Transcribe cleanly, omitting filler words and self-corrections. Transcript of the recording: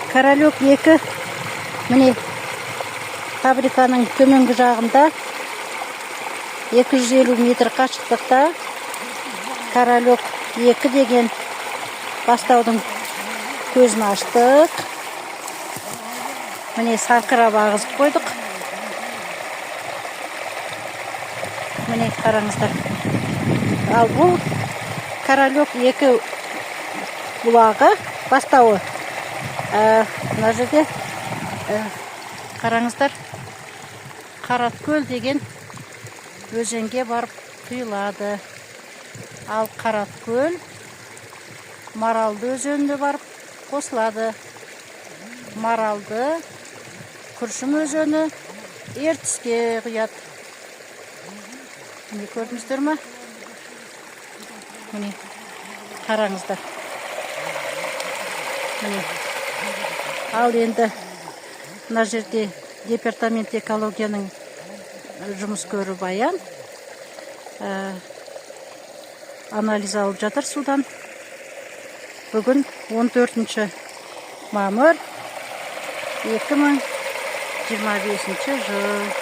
Королек 2 міне фабриканың төменгі жағында 250 метр қашықтықта Королек 2 деген бастаудың көзін аштық. Міне сарқырап ағызып қойдық. Міне қараңыздар. Ал бұл Королек 2 бұлағы бастауы. Мына жерде қараңыздар, Қараткөл деген өзенге барып құйылады. Ал Қараткөл Маралды өзеніне барып қосылады. Маралды Күршім өзені Ертіске құяды. Міне көрдіңіздер ме? Міне қараңыздар. Міне. Ал енді мына жерде департамент экологияның жұмыскөрі Баян анализ алып жатыр судан. Бүгін 14 мамыр 2025 жыл.